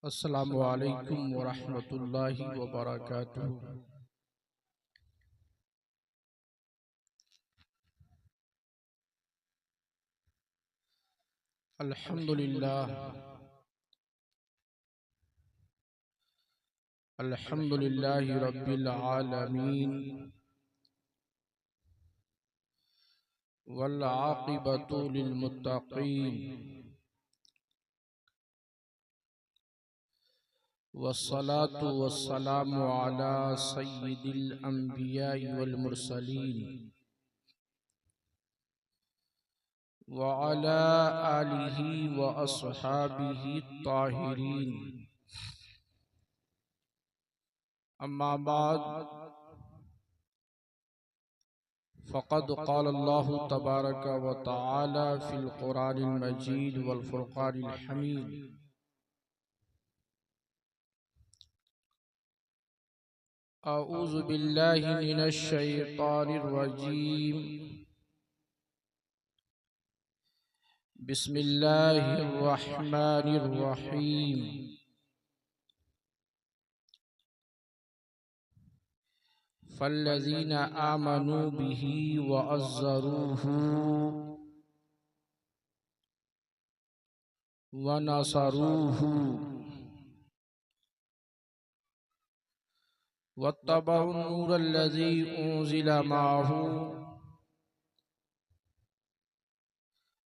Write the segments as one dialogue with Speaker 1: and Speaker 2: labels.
Speaker 1: अस्सलामु अलैकुम वरहमतुल्लाहि वबरकातुहू। अल्हम्दुलिल्लाह अल्हम्दुलिल्लाहि रब्बिल आलमीन वल आक़िबतु लिल मुत्तक़ीन वस्सलातु वस्सलामु अला सय्यिदिल अंबिया वल मुरसलीन व अला आलिहि व अस्हाबिहि ताहिरीन। अम्मा बाद फ़क़द क़ाल अल्लाहु तबारक व तआला फ़िल क़ुरानिल मजीद वल फ़ुरक़ानिल हमीद। अऊज़ु बिल्लाहि मिनश शैतानिर रजीम। बिस्मिल्लाहिर रहमानिर रहीम। फ़ल्लज़ीना आमनू बिही व अज़्ज़रूहू व नसरूहू वत्तबउन नूरल्लज़ी उन्ज़िला माअहू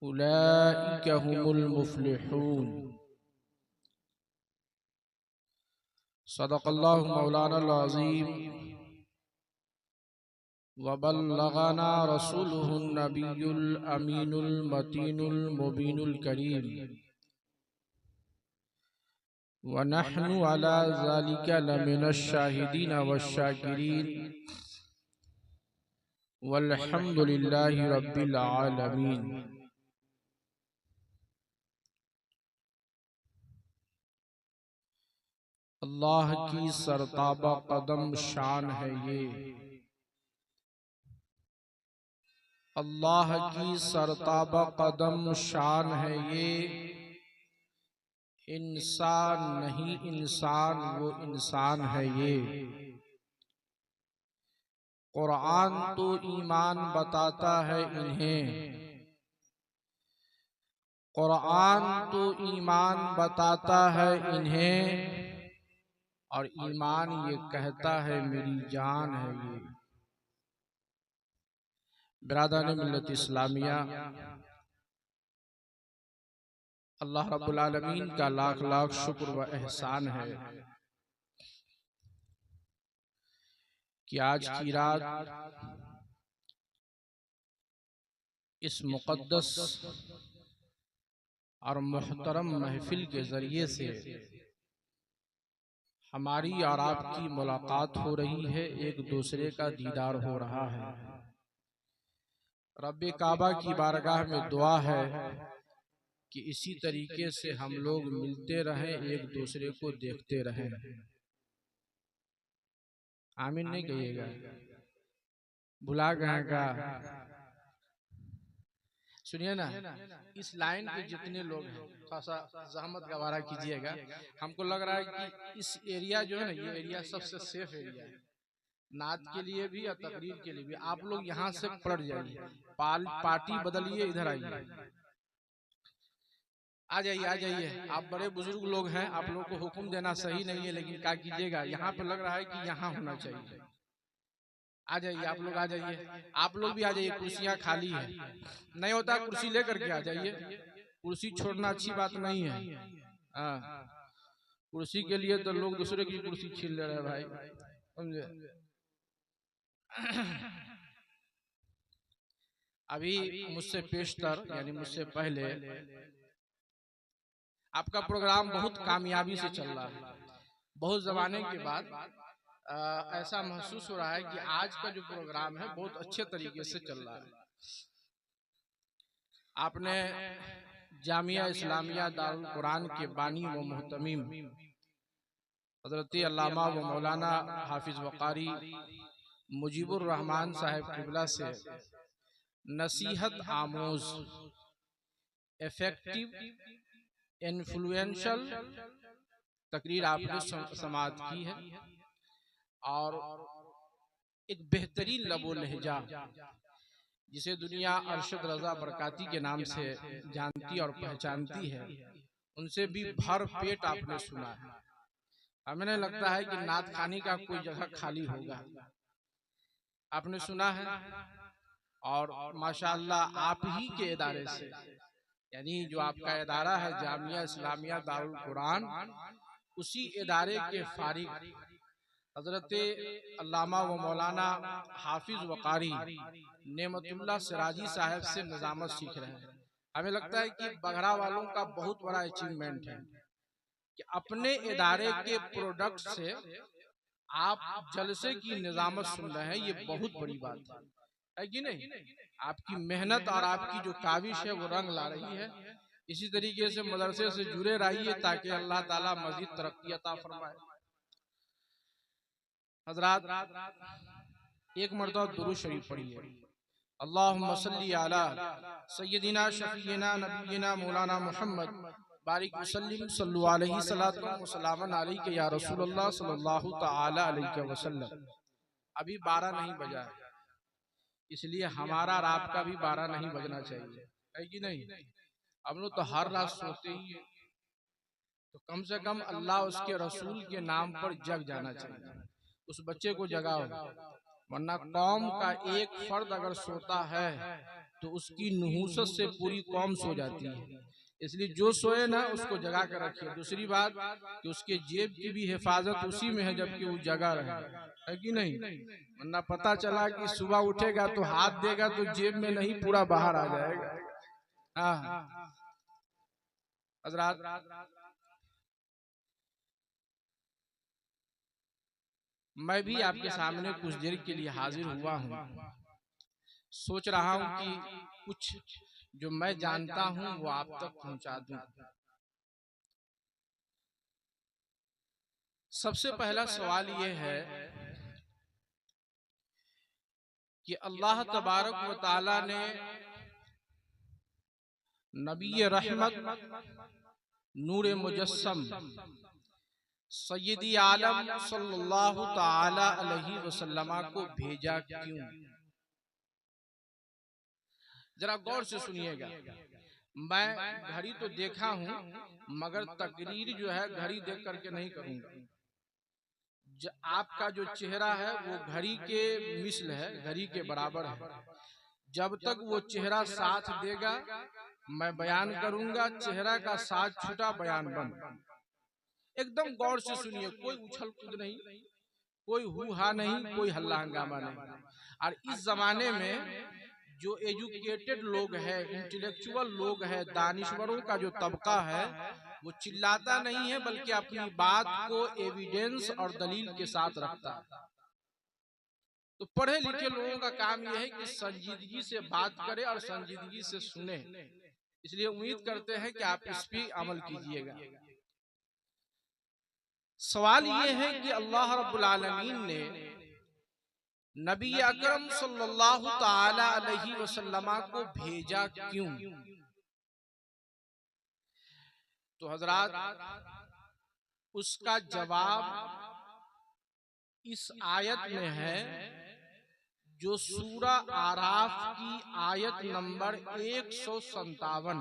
Speaker 1: उलाइका हुमुल मुफ़्लिहून। सदक़ल्लाहु मौलानाल अज़ीम व बल्लगना रसूलुहुन नबियुल अमीनुल मतीनुल मुबीनुल करीम व नहनु अला ज़ालिका लमिनश शाहिदीन वश्शाकिरीन वल्हम्दुलिल्लाहि रब्बिल आलमीन। अल्लाह की सरताबा कदम शान है ये, अल्लाह की सरताबा कदम शान है ये। इंसान नहीं इंसान वो इंसान है ये। कुरान तो ईमान बताता है इन्हें, कुरान तो ईमान बताता है इन्हें, और ईमान ये कहता है मेरी जान है ये। बिरादरान मिल्लत इस्लामिया, अल्लाह रब्बुल आलमीन का लाख लाख शुक्र व एहसान है कि आज की रात इस मुक़द्दस और मुहतरम महफिल के जरिए से हमारी और आपकी मुलाकात हो रही है, एक दूसरे का दीदार हो रहा है। रब्बे काबा की बारगाह में दुआ है कि इसी तरीके से हम लोग मिलते रहें, एक दूसरे को देखते रहें। आमीन नहीं कहिएगा, भुला गए का। सुनिए ना, इस लाइन के जितने लोग हैं थोड़ा सा जहमत गवारा कीजिएगा। हमको लग रहा है कि इस एरिया जो है ना, ये एरिया सबसे सेफ एरिया है, नात के लिए भी और तकरीर के लिए भी। आप लोग यहाँ से पलट जाइए, पार्टी बदलिए, इधर आइए, आ जाइए आ जाइए। आप बड़े बुजुर्ग लोग हैं, आप लोग को हुक्म देना सही नहीं है, लेकिन क्या कीजिएगा, यहाँ पे लग रहा है कि यहाँ होना चाहिए। आ जाइए, आप लोग आ जाइए, आप लोग भी आ जाइए। कुर्सियाँ खाली है, नहीं होता कुर्सी लेकर के आ जाइए। कुर्सी छोड़ना अच्छी बात नहीं है। कुर्सी के लिए तो लोग दूसरे की कुर्सी छीन ले रहे हैं भाई, समझे। अभी मुझसे पेशतर यानी मुझसे पहले आपका प्रोग्राम बहुत कामयाबी से चल रहा है। बहुत जमाने के बाद ऐसा महसूस हो रहा है कि आज का जो प्रोग्राम है बहुत अच्छे तरीके से चल रहा है। आपने जामिया इस्लामिया दारुल कुरान के बानी व मुहतमीम हज़रत अल्लामा व मौलाना हाफिज वक़ारी मुजीबुर रहमान साहब किबला से नसीहत आमोज, इफेक्टिव, इन्फ्लुएंशियल तकरीर आपने समाअत की है और एक बेहतरीन लबो लहजा जिसे दुनिया अरशद रजा बरकाती के नाम से जानती और पहचानती है, उनसे भी भर पेट आपने सुना है। हमें नहीं लगता है कि नात खानी का कोई जगह खाली होगा। आपने सुना है और माशाअल्लाह आप ही के इदारे से, यानी जो आपका इदारा है जामिया इस्लामिया दारुल कुरान, उसी इदारे के फारिग हजरत अल्लामा व मौलाना हाफिज वकारी नेमतुल्लाह सिराजी साहब से निजामत सीख रहे हैं। हमें लगता है कि बघरा वालों का बहुत बड़ा अचीवमेंट है कि अपने इदारे के प्रोडक्ट से आप जलसे की निजामत सुन रहे हैं। ये बहुत बड़ी बात है कि नहीं? आपकी मेहनत और आपकी जो काविश है वो रंग ला रही है। इसी तरीके से मदरसे से जुड़े रहिए ताकि अल्लाह ताला मजीद तरक्की अता फरमाए। हजरात एक मरतबा दुरूद शरीफ पढ़िए। अल्लाहुम्मा सल्ली अला सय्यदिना शफीना नबीना मौलाना मुहम्मद बारिक वसल्लिम सल्लु अलैहि सलातु व सलामन अलैका या रसूलुल्लाह सल्लल्लाहु तआला अलैहि वसल्लम। अभी 12 नहीं बजा है, इसलिए हमारा रात का भी 12 नहीं बजना चाहिए, है कि नहीं? हम लोग तो हर रात सोते ही है, तो कम से कम अल्लाह उसके रसूल के नाम पर जग जाना चाहिए। उस बच्चे को जगाओ, वरना कौम का एक फर्द अगर सोता है तो उसकी नहुसत से पूरी कौम सो जाती है। इसलिए जो सोए ना उसको जगा कर रखिए। दूसरी बात कि उसके जेब की भी हिफाजत उसी में है जबकि वो जगा रहे, है कि नहीं? वरना पता चला कि सुबह उठेगा तो हाथ देगा तो जेब में नहीं पूरा बाहर आ जाएगा। हाँ हजरात, मैं भी आपके सामने कुछ देर के लिए हाजिर हुआ हूँ। सोच रहा हूँ कि कुछ जो मैं जानता हूँ वो आप तक पहुंचा दूं। सबसे पहला सवाल ये है कि अल्लाह तबारक व तआला ने नबी रहमत नूर मुजस्सम सय्यदी आलम सल्लल्लाहु तआला अलैहि वसल्लम को भेजा क्यों? जरा गौर से सुनिएगा। मैं घड़ी तो देखा हूं मगर तकरीर जो है घड़ी देख करके नहीं करूंगा। आपका जो चेहरा है वो घड़ी के मिसल है, घड़ी के बराबर है। जब तक वो चेहरा साथ देगा मैं बयान करूंगा, चेहरा का साथ छूटा बयान बंद। एकदम गौर से सुनिए, कोई उछल कूद नहीं, कोई हुहा नहीं, कोई हल्ला हंगामा नहीं। और इस जमाने में जो एजुकेटेड लोग हैं, इंटेलेक्चुअल लोग हैं, दानिश्वरों का जो तबका है वो चिल्लाता नहीं है बल्कि अपनी बात को एविडेंस और दलील के साथ रखता है। तो पढ़े लिखे लोगों का काम यह है कि संजीदगी से बात करें और संजीदगी से सुने। इसलिए उम्मीद करते हैं कि आप इस पर अमल कीजिएगा। सवाल यह है कि अल्लाह रब्बुल आलमीन ने नबी अकरम सल्लल्लाहु तआला अलैहि वसल्लम को भेजा क्यों? तो हजरात उसका जवाब इस आयत में है जो सूरा आराफ की आयत नंबर 157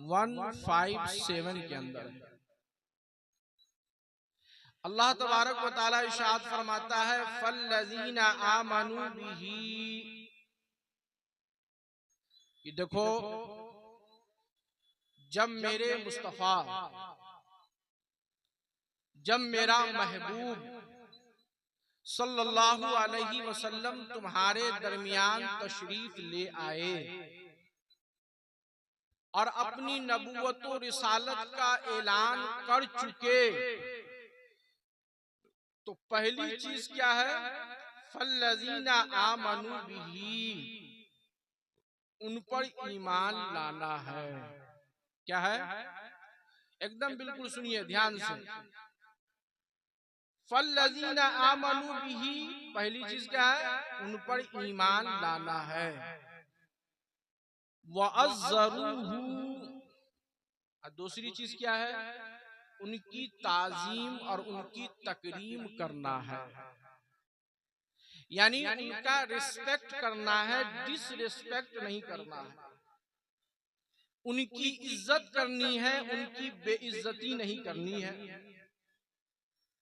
Speaker 1: 157 के अंदर है। अल्लाह तबारक व तआला इरशाद फरमाता है फल्लज़ीना आमनू बिही, कि देखो जब मेरे मुस्तफा, जब मेरा महबूब सल्लल्लाहु अलैहि वसल्लम तुम्हारे दरमियान तशरीफ ले आए और अपनी नबूवत और रिसालत का ऐलान कर चुके, तो पहली चीज क्या है? फल्लज़ीना आमनू बिही, उन पर ईमान लाना है। क्या है? एकदम बिल्कुल सुनिए ध्यान से। फल्लज़ीना आमनू बिही, पहली चीज क्या है? उन पर ईमान लाना है। वअज़्ज़रूहू, दूसरी चीज क्या है? उनकी ताजीम और उनकी तकरीम करना है, यानी उनका रिस्पेक्ट करना है, डिसरिस्पेक्ट नहीं करना है। उनकी इज्जत करनी है, उनकी बेइज्जती नहीं करनी है।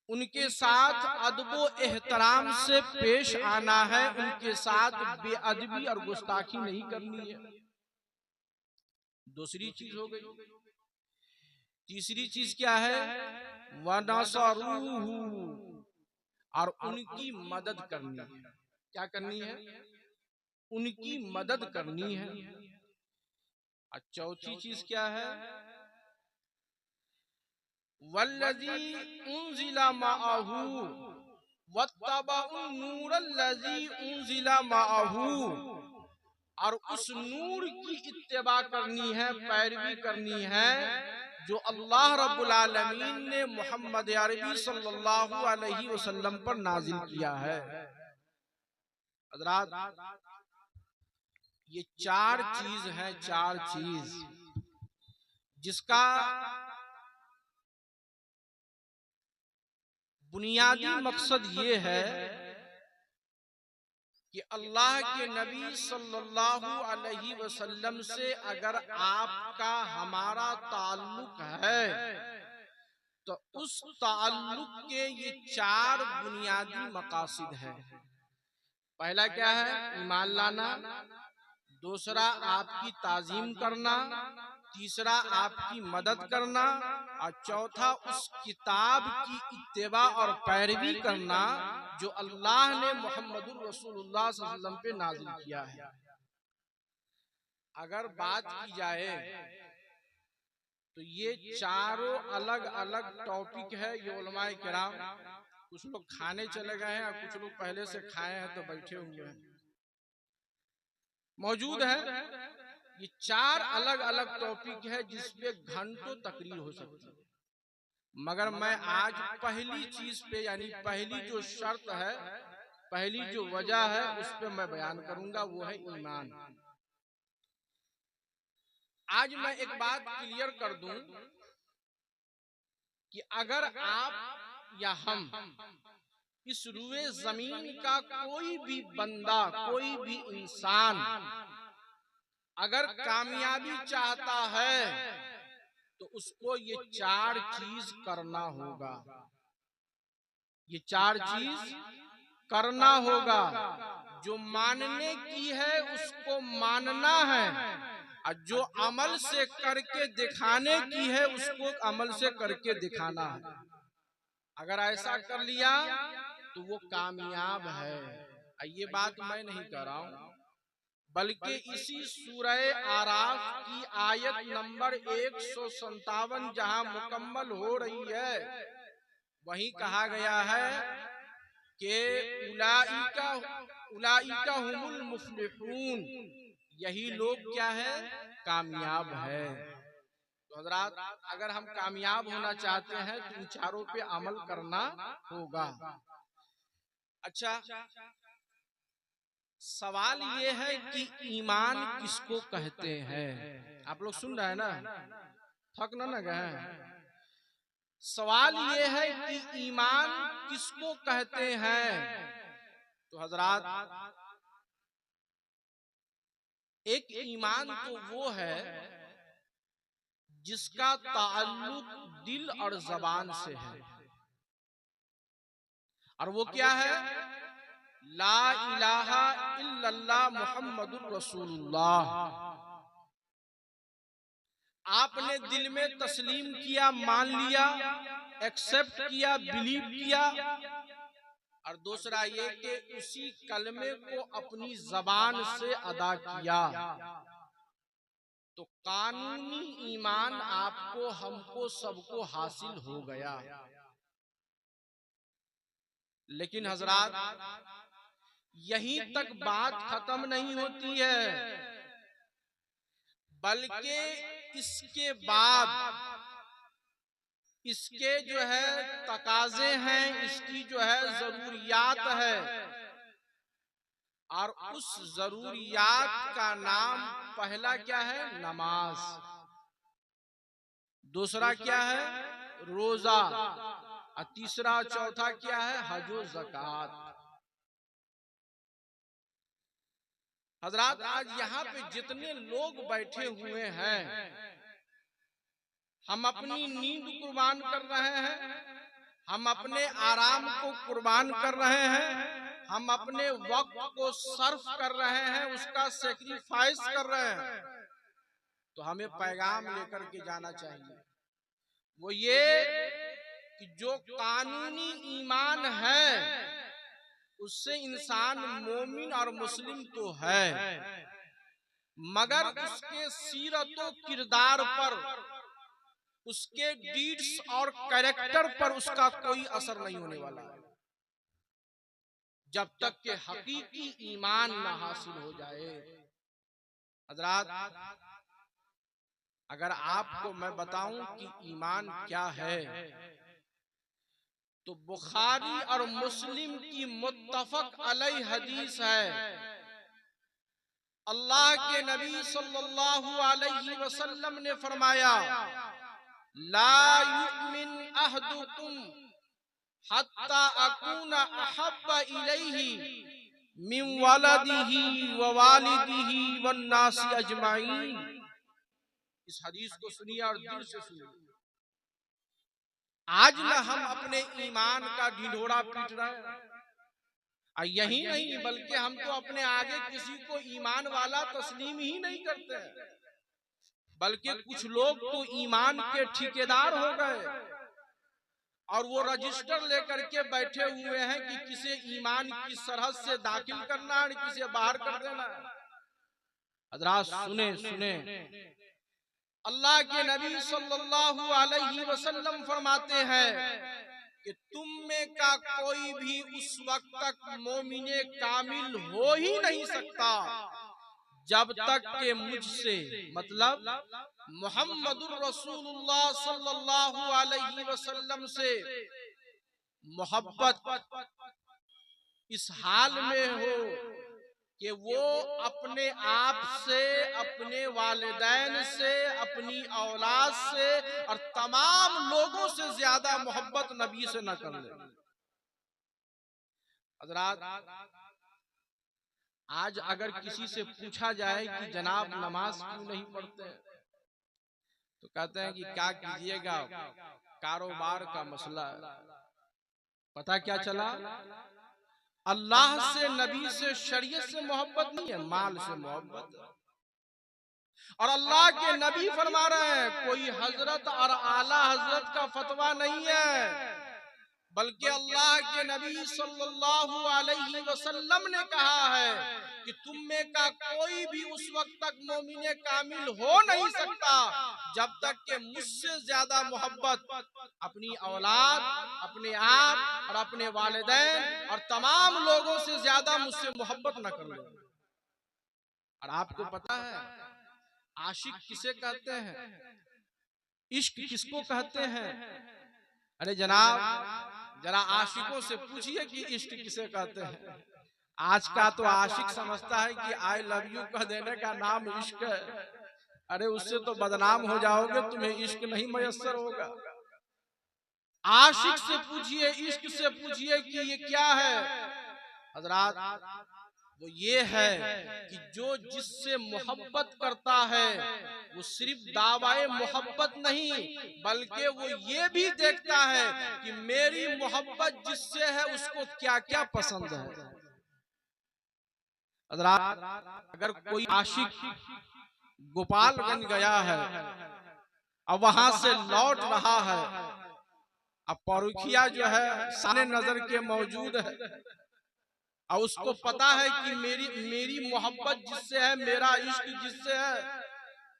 Speaker 1: उनके साथ अदबो एहतराम से पेश आना है, उनके साथ बेअदबी और गुस्ताखी नहीं करनी है। दूसरी चीज हो गई। तीसरी चीज क्या है? वनसरूहु, और उनकी मदद करनी है। क्या करनी है? उनकी मदद करनी है। और चौथी चीज क्या है? वल्लज़ी उन्ज़िला मअहू वत्तबअुन नूरल्लज़ी उन्ज़िला मअहू, और उस नूर की इत्तिबा करनी है, पैरवी करनी है जो अल्लाह रब्बुल आलमीन ने मोहम्मद अरबी सल्लल्लाहु अलैहि वसल्लम पर नाजिल किया है। हज़रात, ये चार चीज है, चार चीज जिसका बुनियादी मकसद ये है कि अल्लाह के नबी सल्लल्लाहु अलैहि वसल्लम से अगर आपका हमारा ताल्लुक है तो उस ताल्लुक के ये चार बुनियादी मकासद हैं। पहला क्या है? ईमान लाना। दूसरा आपकी ताजीम करना। तीसरा आपकी मदद करना। और चौथा उस किताब की इत्तिबा और पैरवी करना जो अल्लाह ने मोहम्मदुर रसूलुल्लाह सल्लल्लाहु अलैहि वसल्लम पे नाजिल किया है। अगर बात की जाए तो ये चारों अलग अलग टॉपिक है। ये उलमाए किराम, कुछ लोग खाने चले गए हैं और कुछ लोग पहले से खाए हैं तो बैठे हुए हैं, मौजूद है। ये चार अलग अलग टॉपिक है जिसपे घंटों तकरीर हो सकती है, मगर मैं आज पहली चीज पे, यानी पहली जो शर्त है, पहली जो वजह है, उस पे मैं बयान करूंगा, वो है ईमान। आज मैं एक बात क्लियर कर दूं कि अगर आप या हम, इस रुए जमीन का कोई भी बंदा, कोई भी इंसान अगर कामयाबी चाहता है तो उसको ये चार चीज करना होगा। ये चार चीज करना होगा। जो मानने की है उसको मानना है, और जो अमल से करके दिखाने की है उसको अमल से करके दिखाना है। अगर ऐसा कर लिया तो वो कामयाब है। ये बात मैं नहीं कर रहा हूं, बल्कि इसी सूरह आराफ की आयत नंबर 157 जहां मुकम्मल हो रही है, वहीं कहा गया है कि उलाइका हुमुल मुफ्लिहून, यही लोग क्या है? कामयाब है। तो हज़रात, अगर हम कामयाब होना चाहते हैं तो इन चारों पे अमल करना होगा। अच्छा, सवाल ये है कि ईमान किसको कहते हैं? आप लोग सुन रहे हैं ना, थक ना गए? सवाल ये है कि ईमान किसको कहते हैं? तो हजरात, एक ईमान तो वो है जिसका ताल्लुक दिल और जबान से है, और वो क्या है? ला इलाहा इल्लल्लाह मुहम्मदुर रसूलुल्लाह। आपने दिल में तस्लीम किया, मान लिया, एक्सेप्ट किया, बिलीव किया। और दूसरा ये कि उसी कलमे को अपनी जबान से अदा किया, तो कानूनी ईमान आपको, हमको, सबको हासिल हो गया। लेकिन हजरात, यहीं तक बात खत्म नहीं होती है, बल्कि इसके बाद इसके जो है तकाजे हैं, इसकी जो है जरूरियात है, और उस जरूरियात का नाम पहला क्या है? नमाज। दूसरा क्या है? रोजा, और तीसरा चौथा क्या है? हज और ज़कात। हजरात, आज यहाँ पे जितने लोग बैठे हुए हैं, हम अपनी नींद कुर्बान कर रहे हैं, हम अपने आराम को कुर्बान कर रहे हैं, हम अपने वक्त को सर्फ कर रहे हैं, उसका सेक्रीफाइस कर रहे हैं। तो हमें पैगाम लेकर के जाना चाहिए, वो ये कि जो कानूनी ईमान है उससे इंसान मोमिन और मुस्लिम तो है, मगर उसके सीरत और किरदार पर, उसके डीड्स और कैरेक्टर पर उसका कोई असर नहीं होने वाला है, जब तक के हकीकी ईमान न हासिल हो जाए। हजरात, अगर आपको मैं बताऊं कि ईमान क्या है, तो बुखारी और मुस्लिम की मुत्तफक अलैहि हदीस है। अल्लाह के नबी सल्लल्लाहु अलैहि वसल्लम ने फरमाया, ला युमिन अहदुकुम हत्ता अकूना अहब्बा इलैहि मिन वलदिही व वालिदिही वन नासी अजमाइन। इस हदीस को सुनिए और दिल से सुनिए। आज न हम अपने ईमान का ढिंढोरा पीट रहे हैं, और यही नहीं बल्कि हम तो अपने आगे किसी को ईमान वाला तस्लीम ही नहीं करते हैं, बल्कि कुछ लोग तो ईमान के ठेकेदार हो गए और वो रजिस्टर लेकर के बैठे हुए हैं कि किसे ईमान की सरहद से दाखिल करना है, किसे बाहर कर देना है। हज़रात सुने सुने, अल्लाह के नबी सल्लल्लाहु अलैहि वसल्लम फरमाते हैं कि तुम में का कोई भी उस वक्त तक मोमिने कामिल हो ही नहीं सकता जब तक के मुझसे, मतलब मुहम्मदुर रसूलुल्लाह सल्लल्लाहु अलैहि वसल्लम से मोहब्बत इस हाल में हो कि वो अपने आप से, अपने वालिदैन से, अपनी औलाद से और तमाम लोगों से ज्यादा मोहब्बत नबी से न कर ले। हज़रात, आज अगर किसी से पूछा जाए कि जनाब नमाज क्यों नहीं पढ़ते, तो कहते हैं कि क्या कीजिएगा, कारोबार का मसला है। पता क्या चला? अल्लाह से, नबी से, शरीयत से मोहब्बत नहीं है, माल से मोहब्बत है। और अल्लाह के नबी फरमा रहे हैं, कोई हजरत और आला हजरत का फतवा नहीं है, बल्कि अल्लाह के नबी सल्लल्लाहु अलैहि वसल्लम ने कहा है कि तुम में का कोई भी उस वक्त तक मोमिने कामिल हो नहीं सकता जब तक कि मुझसे ज्यादा मोहब्बत अपनी औलाद, अपने आप और अपने वालिदैन और तमाम लोगों से ज्यादा मुझसे मोहब्बत न कर ले। और आपको पता है आशिक किसे कहते हैं, इश्क किसको कहते हैं? अरे जनाब, जरा आशिकों से पूछिए कि इश्क किसे कहते हैं। आज का तो आशिक समझता है कि आई लव यू कह देने का नाम इश्क है। अरे उससे तो बदनाम हो जाओगे, तुम्हें इश्क नहीं मयस्सर होगा। आशिक से पूछिए, इश्क से पूछिए कि ये क्या है। हजरात, वो ये है कि जो जिससे मोहब्बत करता है वो सिर्फ दावाए मोहब्बत नहीं, बल्कि वो ये भी देखता है कि मेरी मोहब्बत जिससे है उसको क्या क्या पसंद है। अगर कोई आशिक गोपालगंज गया है और वहां से लौट रहा है, अब परुखिया जो है सामने नजर के मौजूद है और उसको पता है कि मेरी मोहब्बत जिससे है, मेरा इश्क जिससे है,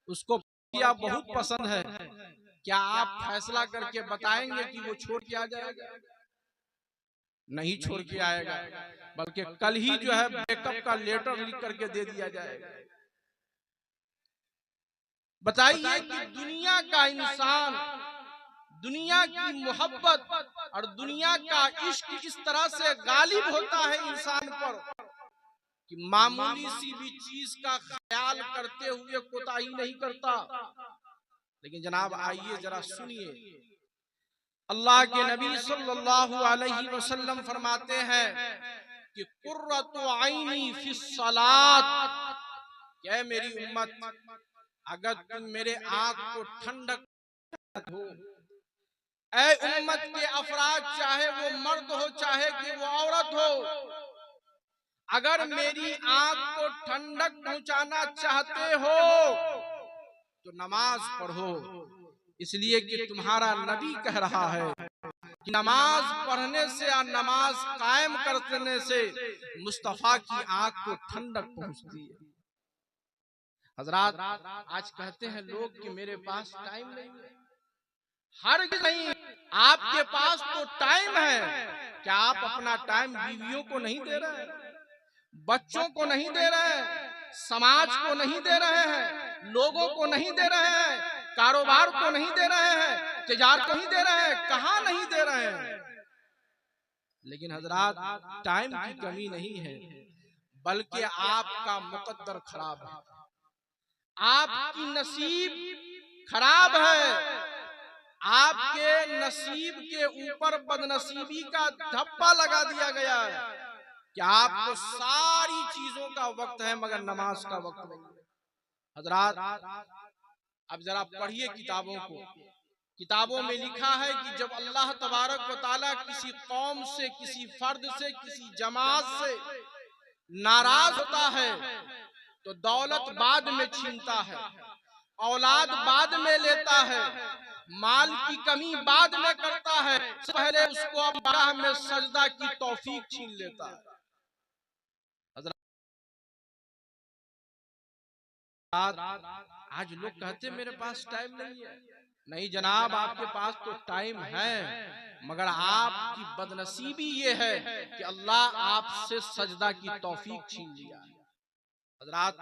Speaker 1: उसको बहुत पसंद है, क्या आप फैसला करके बताएंगे कि वो छोड़ के आ जाएगा? नहीं छोड़ के आएगा, बल्कि कल ही जो है ब्रेकअप का लेटर लिख करके दे दिया जाएगा। बताइए कि दुनिया का इंसान, दुनिया की मोहब्बत और दुनिया का इश्क इस तरह से गालिब होता है इंसान पर कि मामूली सी भी चीज का ख्याल करते हुए कोताही नहीं करता। लेकिन जनाब आइए जरा सुनिए, अल्लाह के नबी सल्लल्लाहु अलैहि वसल्लम फरमाते हैं कि कुर्रतु ऐनी फिस सलात, क्या मेरी उम्मत, अगर तुम मेरे आंख को ठंडक हो, ऐ उम्मत के अफराद, चाहे वो मर्द हो चाहे कि वो औरत हो, अगर मेरी आंख को ठंडक पहुंचाना चाहते हो तो नमाज पढ़ो, इसलिए कि तुम्हारा नबी कह रहा है कि नमाज पढ़ने से या नमाज कायम करने से मुस्तफा की आंख को ठंडक पहुंचती है। हजरात, आज कहते हैं लोग कि मेरे पास टाइम नहीं है। हरगिज़ नहीं, आपके पास तो टाइम है। क्या आप अपना टाइम बीवियों को नहीं दे रहे हैं, बच्चों को नहीं दे रहे हैं, समाज को नहीं दे रहे हैं, लोगों को नहीं दे रहे हैं, कारोबार को नहीं दे रहे हैं, तिजारत नहीं दे रहे हैं, कहाँ नहीं दे रहे हैं? लेकिन हजरात, टाइम की कमी नहीं है, बल्कि आपका मुकद्दर खराब है, आपकी नसीब खराब है, आपके नसीब के ऊपर बदनसीबी का धब्बा लगा दिया गया है कि आपको सारी चीजों का वक्त है मगर नमाज का वक्त नहीं है। हजरात, अब जरा पढ़िए किताबों को। किताबों में लिखा है कि जब अल्लाह तबारक व तआला किसी कौम से, किसी फर्द से, किसी जमात से नाराज होता है तो दौलत बाद में छीनता है, औलाद बाद में लेता है, माल की कमी बाद में करता है, पहले उसको अल्लाह में सजदा की तौफीक छीन लेता है। आज लोग कहते मेरे पास टाइम नहीं है। नहीं जनाब, आपके पास तो टाइम है, मगर आपकी बदनसीबी ये है कि अल्लाह आपसे सजदा की तौफीक छीन लिया है। हजरात,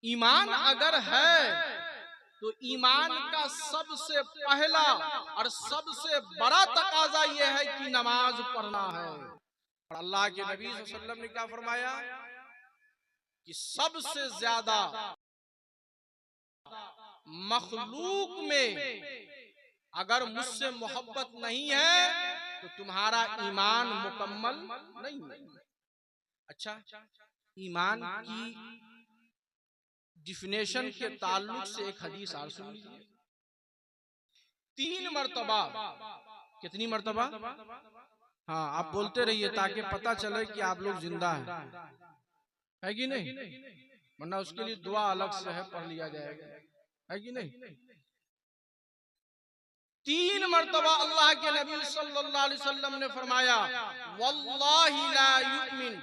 Speaker 1: ईमान अगर है तो ईमान का सबसे पहला और सबसे बड़ा तकाजा यह है कि नमाज पढ़ना है। और अल्लाह के नबी सल्लल्लाहु अलैहि वसल्लम ने क्या फरमाया कि सबसे ज्यादा मखलूक में अगर मुझसे मोहब्बत नहीं है तो तुम्हारा ईमान मुकम्मल नहीं है। अच्छा, ईमान की डिफिनेशन के ताल्लुक से एक हदीस और सुन लीजिए। 3 मर्तबा, कितनी मर्तबा? हाँ, आप बोलते रहिए ताकि पता चले कि आप लोग जिंदा है कि नहीं, वरना उसके लिए दुआ अलग से है, पढ़ लिया जाएगा, है कि नहीं। 3 मर्तबा अल्लाह के नबी सल्लल्लाहु अलैहि वसल्लम ने फरमाया, वल्लाहि ला युमिन,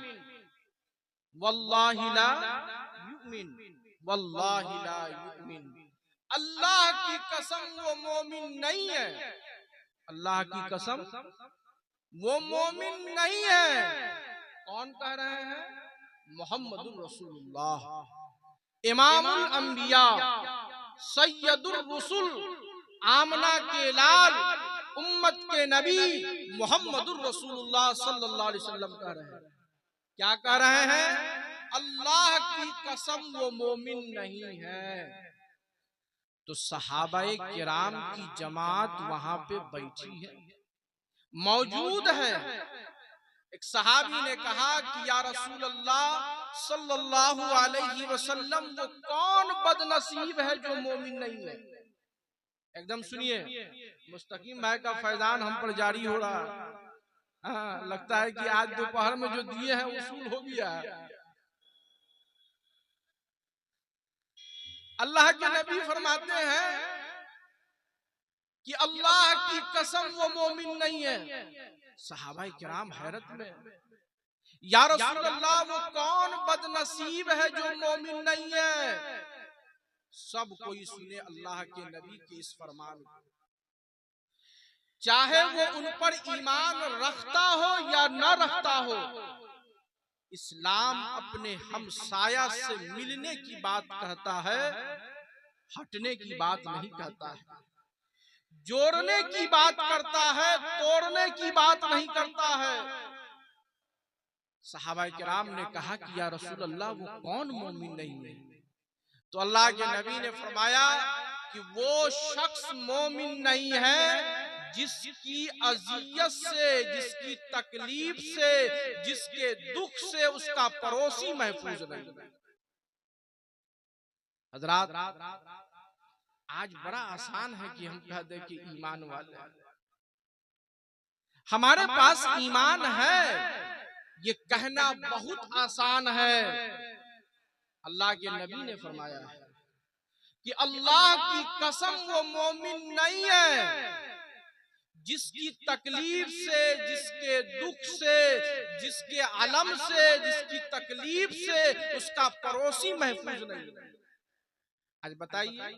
Speaker 1: वल्लाहि ला युमिन, वल्लाहि ला युमिन, अल्लाह की कसम वो मोमिन नहीं है, अल्लाह की कसम वो मोमिन नहीं है। कौन कह रहे हैं? मोहम्मदुर रसूलुल्लाह, इमामुल अंबिया, सैयदुर रसूल, आमना के लाल, उम्मत के नबी मोहम्मदुर रसूलुल्लाह सल्लल्लाहु अलैहि वसल्लम कह रहे हैं। क्या कह रहे हैं? अल्लाह की कसम वो मोमिन नहीं है। तो सहाबाए किराम की जमात वहां पे बैठी है, मौजूद है। एक सहाबी ने कहा कि या रसूल अल्लाह सल्लल्लाहु अलैहि वसल्लम, वो कौन बदनसीब है जो मोमिन नहीं है? एकदम सुनिए, मुस्तकीम भाई का फैजान हम पर जारी हो रहा है। हाँ, लगता है कि आज दोपहर में जो दिए हैं वसूल हो गया है। अल्लाह के नबी फरमाते हैं कि अल्लाह की कसम वो मोमिन नहीं है। सहाबाए किराम हैरत में, या रसूल अल्लाह, वो कौन बदनसीब है जो मोमिन नहीं है? सब कोई सुने अल्लाह के नबी के इस फरमान को, चाहे वो उन पर ईमान रखता हो या न रखता हो। इस्लाम अपने हमसाया से मिलने की बात कहता है, हटने की बात नहीं कहता है, जोड़ने की बात करता है, तोड़ने की बात नहीं करता है। सहाबाए किराम ने कहा कि या रसूल अल्लाह, वो कौन मोमिन नहीं है? तो अल्लाह के नबी ने फरमाया कि वो शख्स मोमिन नहीं है जिसकी अजियत से, जिसकी तकलीफ से, जिसके दुख से उसका पड़ोसी महफूज नहीं। हजरात, आज बड़ा आसान है कि हम कह दें कि ईमान वाले हैं। हमारे पास ईमान है, ये कहना बहुत आसान है। अल्लाह के नबी ने फरमाया है कि अल्लाह की कसम वो मोमिन नहीं है जिसकी तकलीफ से, जिसके दुख से, जिसके अलम से, जिसकी तकलीफ से उसका पड़ोसी महफूज नहीं है। आज बताइए,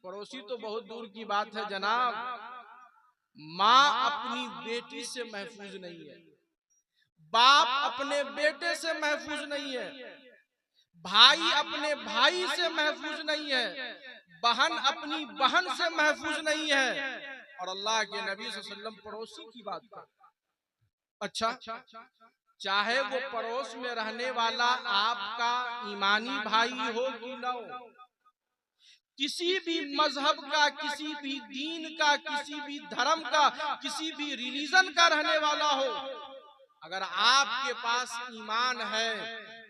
Speaker 1: पड़ोसी तो बहुत दूर की बात है जनाब, माँ अपनी बेटी से महफूज नहीं है, बाप अपने बेटे से महफूज नहीं है, भाई अपने भाई से महफूज नहीं है, बहन अपनी बहन से महफूज नहीं है, और अल्लाह के नबी सल्लल्लाहु अलैहि वसल्लम पड़ोसी की बात कर। अच्छा, चाहे वो पड़ोस में रहने वाला आपका ईमानी भाई हो कि ना हो, किसी भी मजहब का, किसी भी दीन का, किसी भी धर्म का, किसी भी रिलीजन का रहने वाला हो, अगर आपके पास ईमान है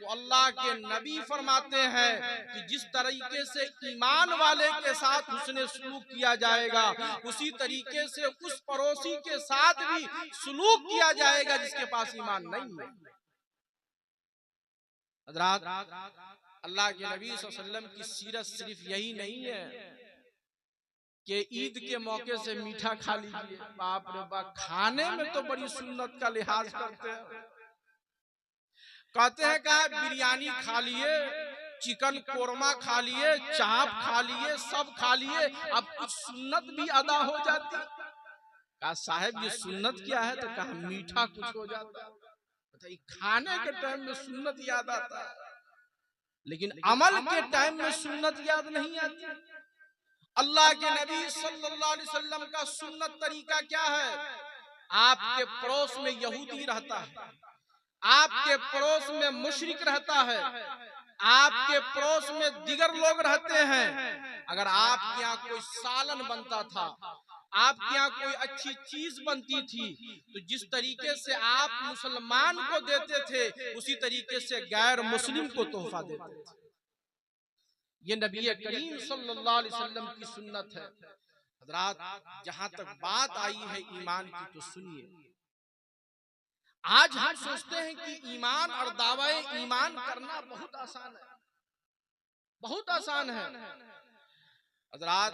Speaker 1: तो अल्लाह के नबी फरमाते हैं कि जिस तरीके से ईमान वाले के साथ हुस्ने सलूक किया जाएगा, उसी तरीके से उस पड़ोसी के साथ भी सलूक किया जाएगा जिसके पास ईमान नहीं है। हज़रात, अल्लाह के नबी सल्लल्लाहु अलैहि वसल्लम की सीरत सिर्फ यही नहीं है कि ईद के मौके से मीठा खा लीजिए। बाप रे बाप, खाने में तो बड़ी सुन्नत का लिहाज करते हैं। कहते हैं कि बिरयानी खा लिए, चिकन कोरमा खा लिए, चाप खा लिए, सब खा लिए, अब कुछ सुन्नत भी अदा हो जाती। कहा साहब ये सुन्नत क्या है? तो कहा मीठा कुछ हो जाता। खाने के टाइम में सुन्नत याद आता है, लेकिन अमल के टाइम में सुन्नत याद नहीं आती। अल्लाह के नबी सल्लल्लाहु अलैहि वसल्लम का सुन्नत तरीका क्या है? आपके पड़ोस में यहूदी रहता है, आपके पड़ोस में मुशरिक रहता है, आपके पड़ोस में दिगर लोग रहते हैं। अगर आपके यहाँ कोई सालन बनता था, आपके यहाँ कोई अच्छी चीज बनती थी, तो जिस तरीके से आप मुसलमान को देते थे, उसी तरीके से गैर मुस्लिम को तोहफा देते थे। ये नबी करीम सल्लल्लाहु अलैहि वसल्लम की सुन्नत है। हज़रात, जहां तक बात आई है ईमान की, तो सुनिए, आज हम सोचते हैं कि ईमान और दावाए ईमान करना बहुत आसान है, बहुत आसान है। हज़रात,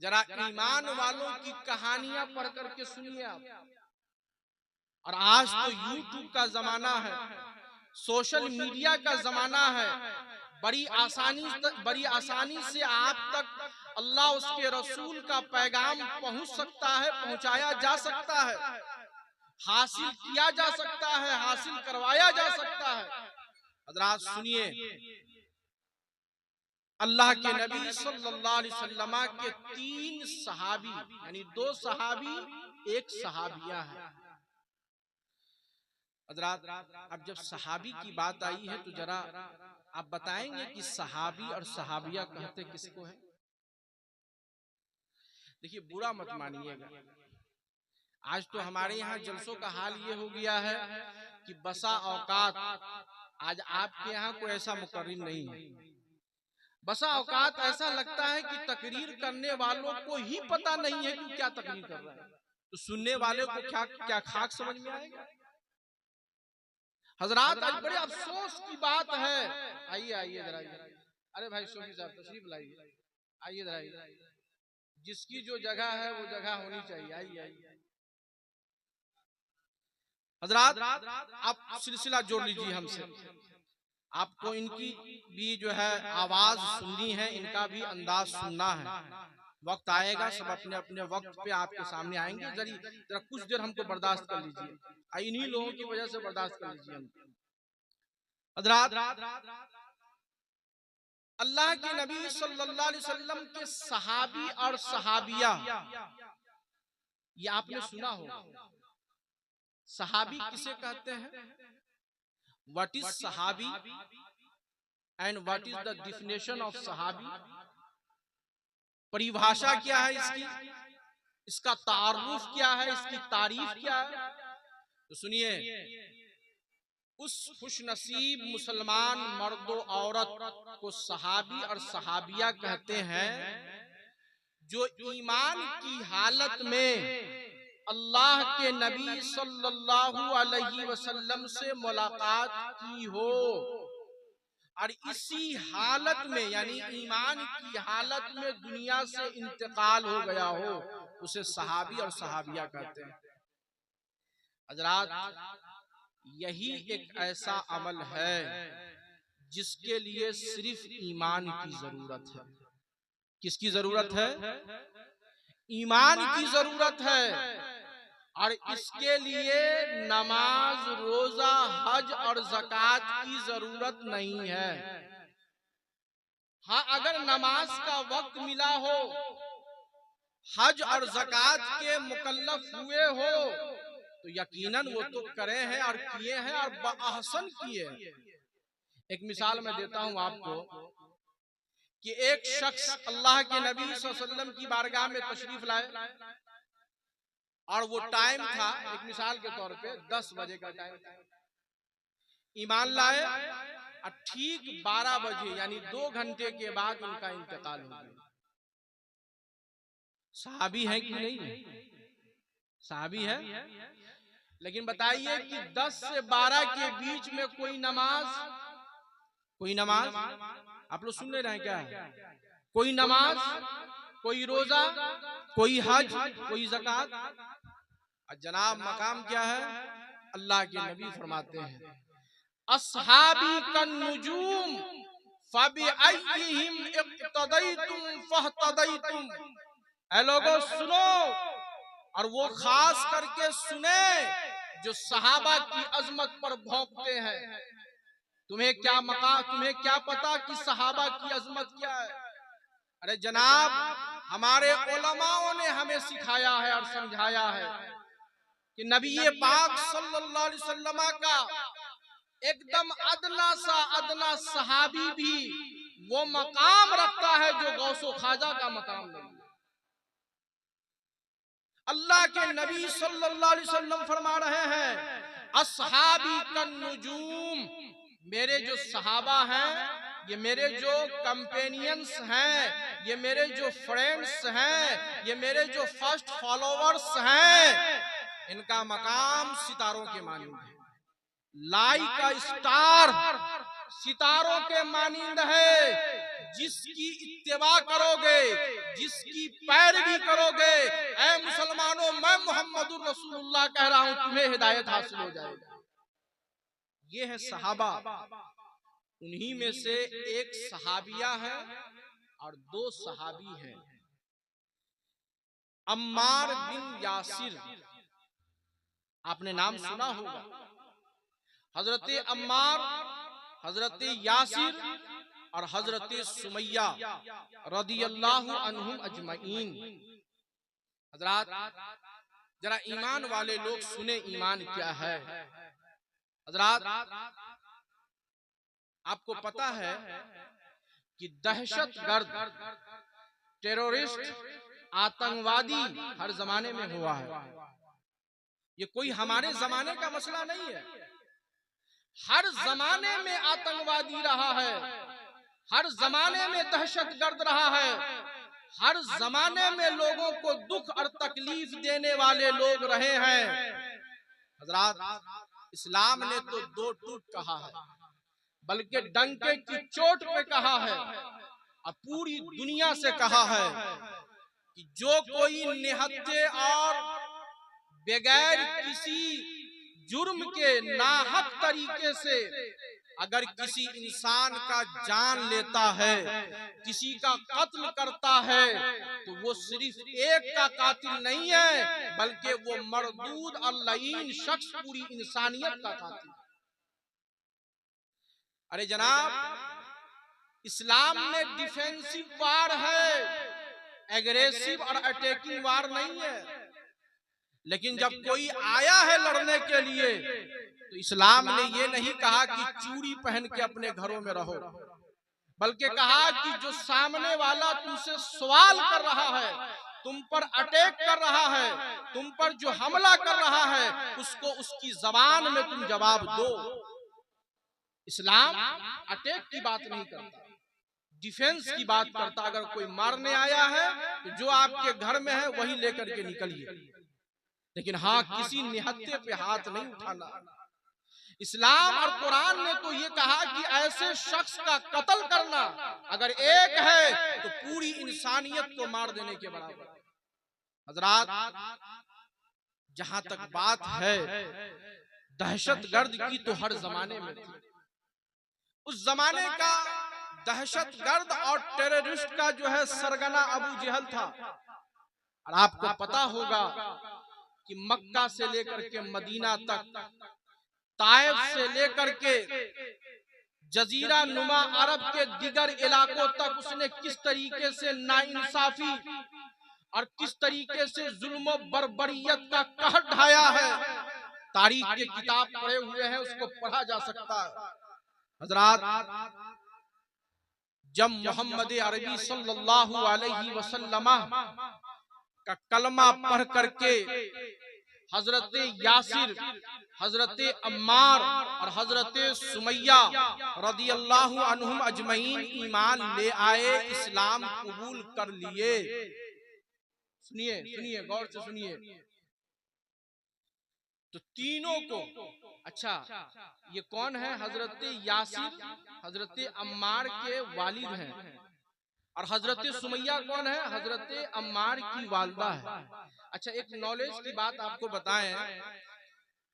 Speaker 1: जरा ईमान वालों की कहानियां पढ़ करके सुनिए आप। और आज तो यूट्यूब का जमाना है, सोशल मीडिया का जमाना है, बड़ी आसानी से आप तक अल्लाह उसके रसूल का पैगाम पहुंच सकता है, पहुंचाया जा सकता है, हासिल किया जा सकता है, हासिल करवाया जा सकता है। हज़रात सुनिए, अल्लाह के नबी सल्लल्लाहु अलैहि वसल्लम के 3 सहाबी, यानी 2 सहाबी, 1 सहाबिया है। हज़रात, अब जब सहाबी की बात आई है तो जरा आप बताएंगे कि सहाबी और सहाबिया कहते किसको है? देखिए, बुरा मत मानिएगा, आज तो हमारे यहाँ जलसों का हाल ये हो गया है कि बसा औकात आज आपके यहाँ कोई ऐसा मुकर्रिर नहीं है। बसा औकात ऐसा लगता है कि तकरीर करने वालों को ही पता नहीं है कि क्या तकरीर कर रहा है, तो सुनने वाले को क्या खाक समझ में आएगा। हजरात, आज बड़े अफसोस की बात है। आइए आइए जरा, अरे भाई शोफी साहब तशरीफ लाइए, आइए जरा, जिसकी जो जगह है वो जगह होनी चाहिए। आइए आइए हजरात, आप सिलसिला जोड़ लीजिए हमसे, आपको इनकी भी जो है आवाज सुननी है, इनका भी अंदाज सुनना है। वक्त आएगा, सब अपने अपने वक्त पे आपके सामने आएंगे। जरा कुछ देर हमको बर्दाश्त कर लीजिए, इन्हीं लोगों की वजह से बर्दाश्त कर लीजिए हम। हज़रात, अल्लाह के नबी सल्लल्लाहु अलैहि वसल्लम के सहाबी और सहाबिया, ये आपने सुना होगा। सहाबी किसे कहते हैं? व्हाट इज सहाबी and what is the definition of सहाबी? परिभाषा क्या है इसकी, इसका तारुफ क्या है, इसकी तारीफ क्या है, तो सुनिए। उस खुशनसीब मुसलमान मर्द और औरत को सहाबी और सहाबिया कहते हैं जो ईमान की हालत में अल्लाह के नबी सल्लल्लाहु अलैहि वसल्लम से मुलाकात की हो और इसी हालत में यानी ईमान की हालत में दुनिया से इंतकाल हो गया हो, उसे सहाबी और सहाबिया कहते हैं। हजरात, यही एक ऐसा अमल है जिसके लिए सिर्फ ईमान की जरूरत है। किसकी जरूरत है? ईमान की जरूरत है। और इसके लिए नमाज, रोजा, हज और ज़कात की जरूरत नहीं है। हाँ, अगर नमाज का वक्त मिला हो, हज और ज़कात के मुकल्लफ हुए हो, तो यकीनन वो तो करे हैं और किए हैं और बअहसन किए। एक मिसाल मैं देता हूं आपको कि एक शख्स अल्लाह के नबी सल्लल्लाहु अलैहि वसल्लम की बारगाह में तशरीफ लाए और वो टाइम था, एक मिसाल के तौर पे 10 बजे का टाइम था। ईमान लाए और ठीक 12 बजे यानी 2 घंटे के बाद उनका इंतकाल हो गया। सहाबी है कि नहीं? सहाबी है। लेकिन बताइए कि 10 से 12 के बीच में कोई नमाज आप लोग सुन ले रहे हैं क्या? कोई नमाज, कोई रोजा, कोई हज, कोई ज़कात। जनाब मकाम क्या है? अल्लाह के नबी फरमाते हैं, अस्हाबी कन नुजूम फबिअय्यिहिम इक्तदैतुम फहतदैतुम। ऐ लोगों सुनो, और वो खास करके सुने जो सहाबा की अजमत पर भौंकते हैं। तुम्हें क्या मकाम, तुम्हें क्या पता कि सहाबा की अजमत क्या है? अरे जनाब, हमारे उलमाओं ने हमें सिखाया है और समझाया है कि नबी पाक सल्लल्लाहु अलैहि वसल्लम का एकदम अदना सहाबी भी वो मकाम रखता है जो गौसो ख्वाजा का मकाम नहीं है। अल्लाह के नबी सल्लल्लाहु अलैहि वसल्लम फरमा रहे हैं, अस्हाबी कन नुजूम, मेरे जो सहाबा हैं, ये मेरे जो कंपेनियंस हैं, ये मेरे जो फ्रेंड्स हैं, ये मेरे जो फर्स्ट फॉलोवर्स हैं, इनका मकाम सितारों के मानिंद है। लाइक का स्टार सितारों के मानिंद है। जिसकी इत्तिबा करोगे, जिसकी पैरवी करोगे, ऐ मुसलमानों, मैं मुहम्मदुर रसूलुल्लाह कह रहा हूं, तुम्हें हिदायत हासिल हो जाएगी। ये है सहाबा। उन्हीं में से एक सहाबिया है और 2 सहाबी हैं। अम्मार बिन यासिर, आपने नाम सुना होगा। हजरत अम्मार, हजरत यासिर और हजरत सुमैया रदियल्लाहु अन्हुम अजमईन। हजरात, जरा ईमान वाले लोग सुने ईमान क्या है। हजरात, आपको पता है कि दहशतगर्द, टेररिस्ट, आतंकवादी हर जमाने में हुआ है। ये कोई हमारे जमाने का मसला नहीं है। हर जमाने में आतंकवादी रहा है, हर जमाने में दहशतगर्द रहा है, हर जमाने में लोगों को दुख और तकलीफ देने वाले लोग रहे हैं। हजरात, इस्लाम ने तो 2 टूट कहा है, बल्कि डंके की चोट पे कहा है और पूरी दुनिया से कहा है कि जो कोई निहत्थे और बगैर किसी जुर्म के नाहक तरीके से अगर किसी इंसान का जान लेता है, किसी का कत्ल करता है, तो वो सिर्फ एक का कातिल नहीं है, बल्कि वो मरदूद और लईन शख्स पूरी इंसानियत का कातिल। अरे जनाब, इस्लाम में डिफेंसिव वार है, एग्रेसिव और अटैकिंग वार नहीं है। लेकिन जब कोई आया है लड़ने के लिए, तो इस्लाम ने ये नहीं कहा कि चूड़ी पहन के अपने घरों में रहो, बल्कि कहा कि जो सामने वाला तुमसे सवाल कर रहा है, तुम पर अटैक कर रहा है, तुम पर जो हमला कर रहा है उसको उसकी जबान में तुम जवाब दो। इस्लाम अटैक की बात नहीं करता, डिफेंस की बात करता। अगर कोई मारने आया है तो जो आपके घर में है वही लेकर के निकलिए, लेकिन हाँ किसी निहत्थे पे हाथ नहीं उठाना। इस्लाम और कुरान ने तो ये कहा कि ऐसे शख्स का कत्ल करना अगर एक है तो पूरी इंसानियत को मार देने के बराबर। हजरात, जहां तक बात है दहशतगर्द की, तो हर जमाने में थी। उस जमाने का दहशतगर्द और टेररिस्ट का जो है सरगना अबू जहल था। और आपको पता होगा कि मक्का से लेकर के मदीना तक, ताइफ से लेकर के जजीरा नुमा अरब के दिगर इलाकों तक उसने किस तरीके से नाइंसाफी और किस तरीके से जुल्म बर्बरियत का कहर ढाया है। तारीख के किताब पढ़े हुए हैं, उसको पढ़ा जा सकता है। हजरात, जब मोहम्मद अरबी सल्लल्लाहु अलैहि वसल्लम का कलमा पढ़ करके हजरत यासिर, हजरत अम्मार और हजरत सुमैया रदी अल्लाहु अन्हुम अजमईन ईमान ले आए, इस्लाम कबूल कर लिए। सुनिए सुनिए, गौर से सुनिए। तो तीनों को, अच्छा ये कौन है? हजरत यासिर हजरत अम्मार के वालिद हैं, और हजरत सुमैया कौन है? हजरत अम्मार की वालिदा है। अच्छा, एक नॉलेज की बात आपको बताएं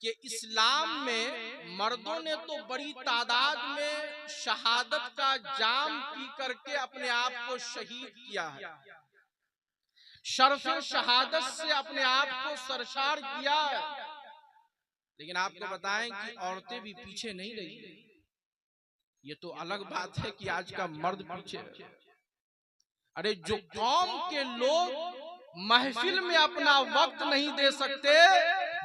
Speaker 1: कि इस्लाम में मर्दों ने तो बड़ी तादाद में शहादत का जाम पी करके अपने आप को शहीद किया है, शर्फ़े शहादत से अपने आप को सरशार किया है। लेकिन आपको बताएं कि औरतें भी पीछे नहीं रही। ये तो अलग बात है कि आज का मर्द पीछे। अरे जो कौम के लोग महफिल में अपना वक्त नहीं दे सकते,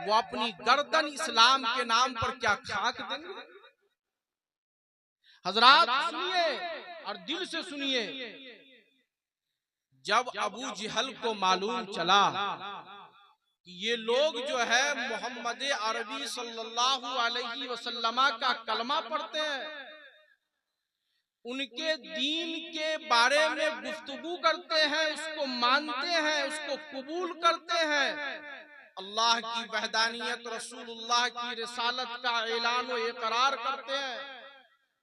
Speaker 1: वो अपनी गर्दन इस्लाम के नाम पर क्या खाक देंगे? हजरात सुनिए और दिल से सुनिए। जब अबू जहल को मालूम चला कि ये लोग जो है मोहम्मद अरबी सल्लल्लाहु अलैहि वसल्लम का कलमा पढ़ते हैं, उनके दीन के बारे में गुफ्तगू करते हैं, उसको मानते हैं, उसको कबूल करते हैं, अल्लाह की वहदानियत, रसूलुल्लाह की रिसालत का ऐलान व इकरार करते हैं,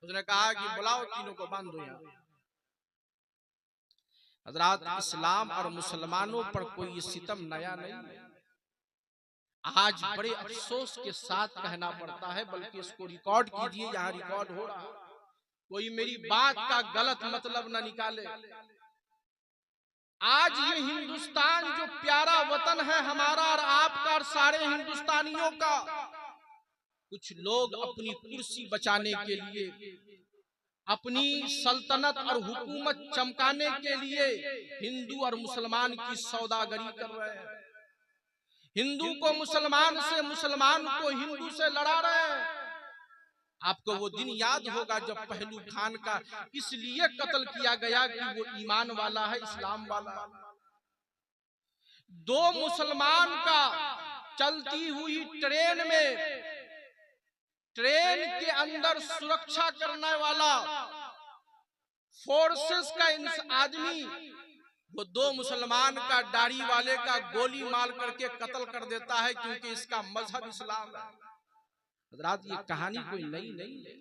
Speaker 1: उसने कहा कि बुलाओ तीनों को बांध दो यहाँ। हजरात, इस्लाम और मुसलमानों पर कोई सितम नया नहीं है। आज बड़े अफसोस के साथ कहना पड़ता है, बल्कि इसको रिकॉर्ड कीजिए, यहाँ रिकॉर्ड हो रहा है, कोई मेरी बात का गलत मतलब न निकाले। आज ये हिंदुस्तान जो प्यारा वतन है हमारा और आपका और सारे हिंदुस्तानियों का, कुछ लोग अपनी कुर्सी बचाने के लिए, अपनी सल्तनत और हुकूमत चमकाने के लिए हिंदू और मुसलमान की सौदागरी कर रहे हैं। हिंदू को मुसलमान से, मुसलमान को हिंदू से लड़ा रहे हैं। आपको वो दिन याद होगा जब पहलू खान का इसलिए कत्ल किया गया कि वो ईमान वाला है, इस्लाम वाला। दो मुसलमान का चलती हुई ट्रेन में, ट्रेन के अंदर सुरक्षा करने वाला फोर्सेस का आदमी, वो दो मुसलमान का, दाढ़ी वाले का गोली मार करके कत्ल कर देता है, क्योंकि इसका मजहब इस्लाम है। हज़रात, ये कहानी कोई नई नहीं है,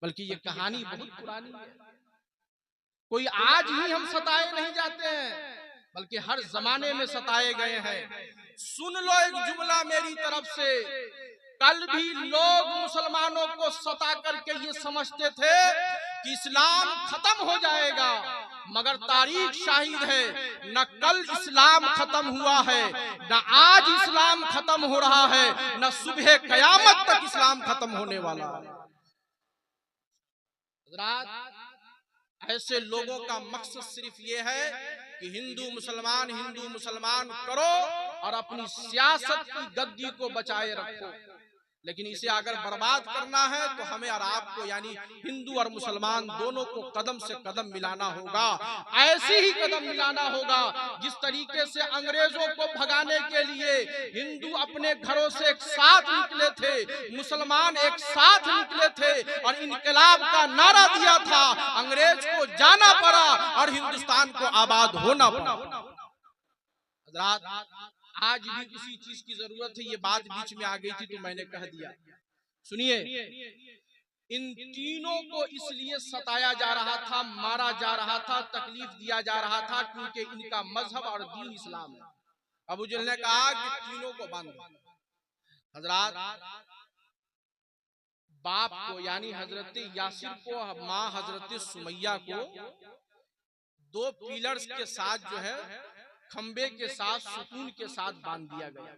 Speaker 1: बल्कि ये कहानी बहुत पुरानी है। कोई आज ही हम सताए नहीं जाते हैं, बल्कि हर जमाने में सताए गए हैं। सुन लो एक जुमला मेरी तरफ से, कल भी लोग मुसलमानों को सता करके ये समझते थे कि इस्लाम खत्म हो जाएगा, मगर तारीख शाहिद है न कल इस्लाम खत्म हुआ है, न आज इस्लाम खत्म हो रहा है, न सुबह कयामत तक इस्लाम खत्म होने वाला है। ऐसे लोगों का मकसद सिर्फ ये है कि हिंदू मुसलमान करो और अपनी सियासत की गद्दी को बचाए रखो, लेकिन इसे अगर बर्बाद करना है तो हमें और आपको यानी हिंदू और मुसलमान दोनों को कदम से कदम मिलाना होगा। ऐसे ही कदम मिलाना होगा जिस तरीके से अंग्रेजों को भगाने के लिए हिंदू अपने घरों से एक साथ निकले थे, मुसलमान एक साथ निकले थे और इनकलाब का नारा दिया था। अंग्रेज को जाना पड़ा और हिंदुस्तान को आबाद होना पड़ा। हज़रात, आज भी किसी चीज की जरूरत है, ये बात बीच में आ गई थी तो मैंने कह दिया। सुनिए, इन तीनों को इसलिए सताया जा रहा था, मारा जा रहा था, तकलीफ दिया जा रहा था क्योंकि इनका मजहब और दीन इस्लाम है। अबू जहल ने कहा कि तीनों को बांधो। हजरत, बाप को यानी हजरत यासिर को, माँ हजरत सुमैया को दो पिलर्स के साथ जो है, खंबे के साथ, सुतून के साथ बांध दिया गया।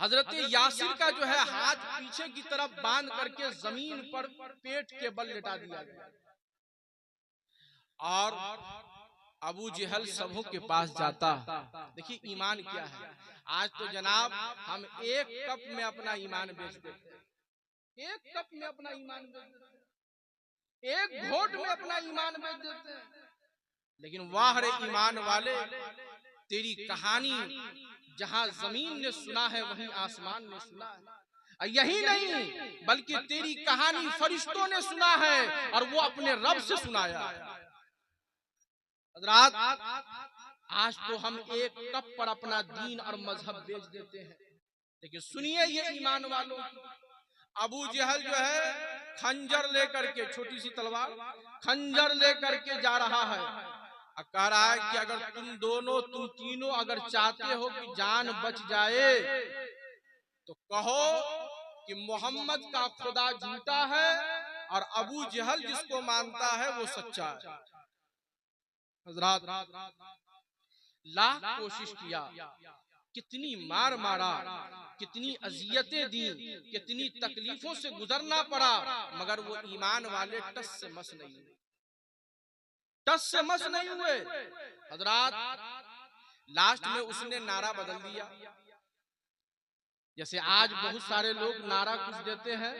Speaker 1: हजरत यासिर का जो है हाथ पीछे की तरफ बांध करके जमीन पर पेट के बल लेटा दिया गया। और अबू जहल सबों के पास जाता। देखिए ईमान क्या है। आज तो जनाब हम एक कप में अपना ईमान बेच देते हैं, एक कप में अपना ईमान बेच देते हैं, एक घोट में अपना ईमान बेच देते हैं। लेकिन वाह रे ईमान वाले, तेरी कहानी जहां जमीन ने सुना है वहीं आसमान ने सुना है। यही नहीं बल्कि तेरी कहानी फरिश्तों ने सुना है और वो अपने रब से सुनाया। हज़रात, आज तो हम एक कप पर अपना दीन और मजहब बेच देते हैं। लेकिन सुनिए ये ईमान वालों, अबू जहल जो है खंजर लेकर के, छोटी सी तलवार, खंजर लेकर के जा रहा है। कह रहा है कि अगर तुम तीनों अगर चाहते हो कि जान बच जाए तो कहो कि मोहम्मद का खुदा झूठा है और अबू जहल जिसको मानता है वो सच्चा है। हज़रात, लाख कोशिश किया, कितनी मार मारा, कितनी अजियतें दी, कितनी तकलीफों से गुजरना पड़ा, मगर वो ईमान वाले टस से मस नहीं हुए, टस से मस नहीं हुए। हज़रात, लास्ट में उसने नारा बदल दिया। जैसे आज बहुत सारे लोग नारा कुछ देते हैं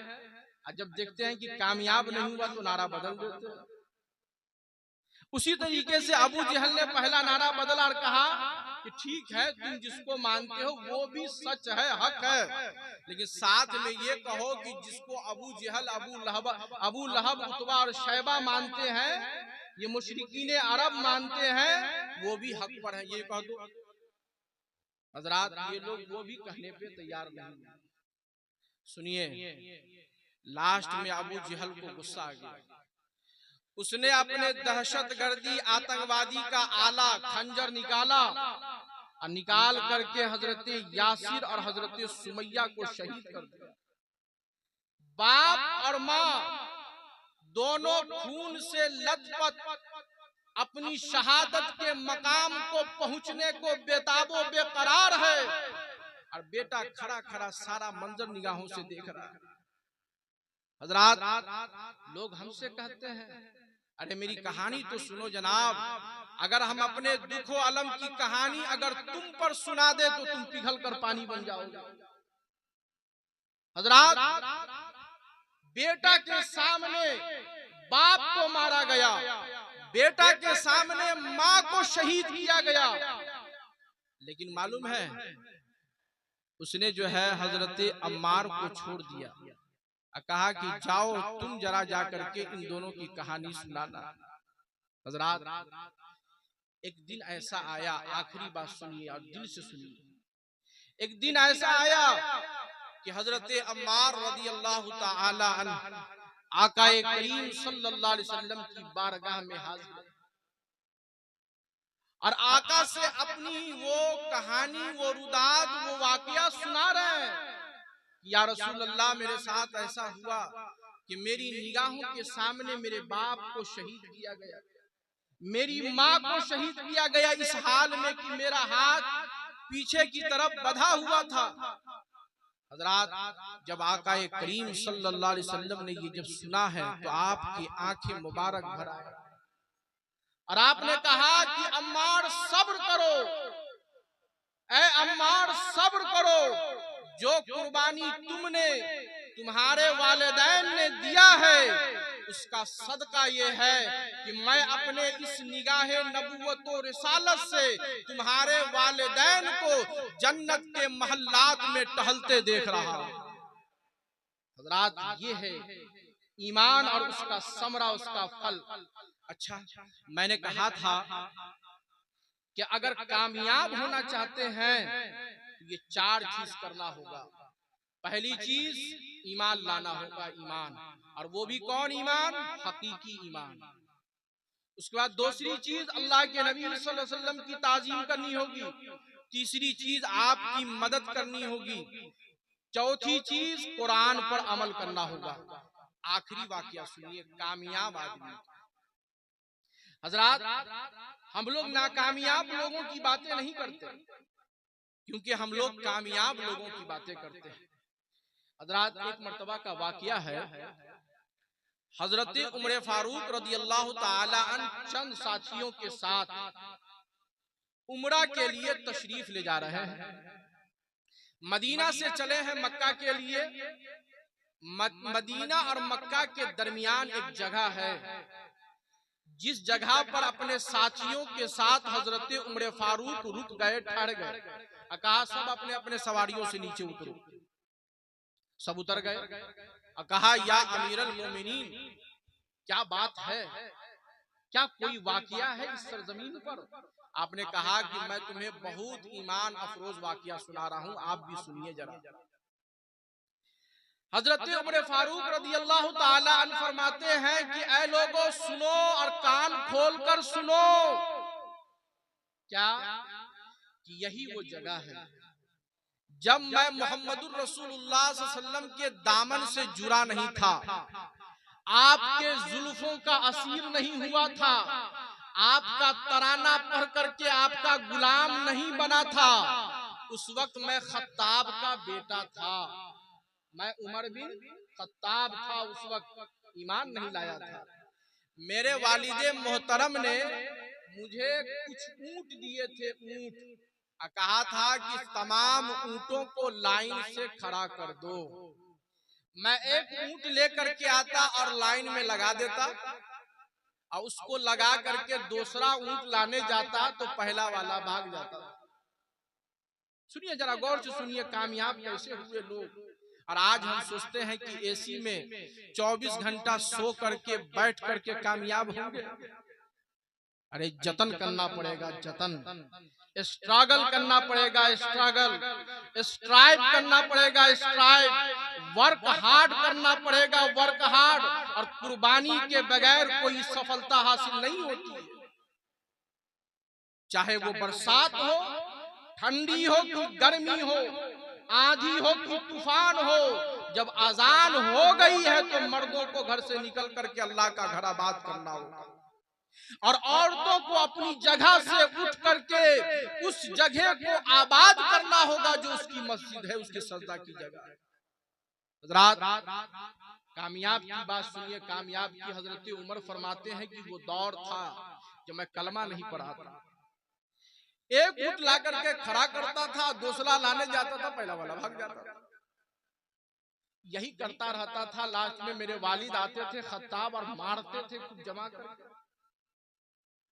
Speaker 1: और जब देखते हैं कि कामयाब नहीं हुआ तो नारा बदल देते हैं। उसी तरीके से अबू जहल ने पहला नारा बदला और कहा कि ठीक है, तुम जिसको मानते हो वो भी सच है, हक है, लेकिन साथ में ये कहो कि जिसको अबू जहल, अबू लहब, उतबा और शैबा मानते हैं, ये मुशरिकीन अरब मानते हैं, वो भी हक पर है, ये कह दो। हज़रात, ये लोग वो भी कहने पे तैयार नहीं। सुनिए, लास्ट में अबू जहल को गुस्सा आ गया। उसने अपने दहशतगर्दी आतंकवादी का आला खंजर निकाला और निकाल करके हजरत यासिर और हजरत सुमैया को शहीद कर दिया। बाप और माँ दोनों खून से लथपथ अपनी शहादत के मकाम को पहुंचने को बेताबो बेकरार है और बेटा खड़ा खड़ा सारा मंजर निगाहों से देख रहा है। हज़रात, लोग हमसे कहते हैं अरे मेरी कहानी तो सुनो जनाब, अगर हम अपने दुखो अलम की कहानी अगर तुम पर सुना दे तो तुम पिघल कर पानी बन जाओगे। हज़रात, बेटा के सामने बाप को मारा गया, बेटा के सामने माँ को शहीद किया गया, लेकिन मालूम है उसने जो है हजरत अम्मार को छोड़ दिया, कहा कि जाओ तुम जरा जा करके इन दोनों की कहानी सुनाना। हज़रात, एक दिन ऐसा आया, आखिरी बात सुनिए और दिल से सुनिए। एक दिन ऐसा आया कि हजरत अम्मार रज़ी अल्लाह ताला अन्हु आकाए करीम सल्लल्लाहु अलैहि वसल्लम की बारगाह में हाजिर और आका से अपनी वो कहानी, वो रुदाद, वो वाकया सुना रहे हैं। या रसूल अल्लाह, मेरे साथ ऐसा हुआ कि मेरी निगाहों के सामने मेरे बाप को शहीद किया गया, मेरी माँ को शहीद किया गया, इस हाल में कि मेरा हाथ पीछे की तरफ बंधा हुआ था। हज़रात, जब आका करीम सल्लल्लाहु अलैहि वसल्लम ने ये जब सुना है तो आपकी आंखें मुबारक भर आई और आपने कहा कि अम्मार सब्र करो, ऐ अम्मार सब्र करो, जो कुर्बानी तुमने तुम्हारे वालिदैन ने दिया है उसका सदका ये है कि मैं अपने इस निगाहे नबुव्वत और रिसालत से तुम्हारे वालिदैन को जन्नत के महल्लात में टहलते देख रहा हूं। हज़रात, ये है ईमान और उसका समरा, उसका फल। अच्छा, मैंने कहा था कि अगर कामयाब होना चाहते हैं तो ये 4 चीज करना होगा। पहली चीज ईमान लाना होगा, ईमान, और वो भी कौन ईमान? हकीकी ईमान। उसके बाद दूसरी चीज अल्लाह के नबी सल्लल्लाहु अलैहि वसल्लम की ताजीम करनी होगी। तीसरी चीज आपकी मदद करनी होगी। चौथी चीज कुरान पर अमल करना होगा। आखिरी वाकया सुनिए, कामयाब आदमी। हजरात, हम लोग नाकामयाब लोगों की बातें नहीं करते, क्योंकि हम लोग कामयाब लोगों की बातें करते हैं। हजरात, एक मर्तबा का वाकया है, हजरत उमर फारूक रदियल्लाहु ताला अन्हु चंद साथियों के साथ उमरा के लिए तशरीफ ले जा रहे हैं। मदीना से चले हैं मक्का के लिए। मदीना और मक्का के दरमियान एक जगह है, जिस जगह पर अपने साथियों के साथ हजरत उमर फारूक रुक गए, ठहर गए। कहा सब अपने अपने सवारियों से नीचे उतरो। सब उतर गए। कहा या अमीरुल मोमिनीन, क्या बात है, क्या कोई वाकया है इस सरजमीन पर? आपने कहा कि मैं तुम्हें बहुत ईमान अफरोज वाकया सुना रहा हूं, आप भी सुनिए जरा। हजरत उमर फारूक रदियल्लाहु ताला अन्हु फरमाते हैं कि ऐ लोगों सुनो और कान खोलकर सुनो। क्या? कि यही वो जगह है जब मैं मोहम्मदुर रसूलुल्लाह सल्लल्लाहु अलैहि वसल्लम के दामन से जुड़ा नहीं था, आपके जुल्फों का असीर नहीं हुआ था, आपका तराना पढ़ करके आपका गुलाम नहीं बना था। उस वक्त मैं खत्ताब का बेटा था, मैं उमर बिन खत्ताब था। उस वक्त ईमान नहीं लाया था। मेरे वालिदे मोहतरम ने मुझे कुछ ऊंट दिए थे, ऊंट। कहा था कि तमाम ऊंटों को लाइन से खड़ा कर दो। मैं एक ऊंट लेकर के आता और लाइन में लगा देता, और उसको लगा करके दूसरा ऊंट लाने जाता तो पहला वाला भाग जाता। सुनिए जरा, गौर से सुनिए, कामयाब कैसे हुए लोग। और आज हम सोचते हैं कि एसी में 24 घंटा सो करके बैठ करके कामयाब होंगे। अरे जतन करना पड़ेगा, जतन, स्ट्रगल करना पड़ेगा, स्ट्रगल, स्ट्राइव करना पड़ेगा, स्ट्राइव, वर्क हार्ड करना पड़ेगा, वर्क हार्ड। और कुर्बानी के बगैर कोई सफलता हासिल नहीं होती है। चाहे वो बरसात हो, ठंडी हो कि गर्मी हो, आंधी हो कि तूफान हो, जब अजान हो गई है तो मर्दों को घर से निकल करके अल्लाह का घर आबाद करना होगा, और औरतों को अपनी जगह से उठ करके उस जगह को आबाद करना होगा जो उसकी मस्जिद है, उसकी सजदा की जगह है। हज़रात, कामयाब की बात सुनिए, कामयाब की हजरत उमर फरमाते हैं कि वो दौर था जब मैं कलमा नहीं पढ़ा था। एक ऊंट ला करके खड़ा करता था, दूसरा लाने जाता था, पहला वाला भाग जाता था। यही करता रहता था। लास्ट में मेरे वालिद आते थे खत्ताब और मारते थे खूब जमा करके।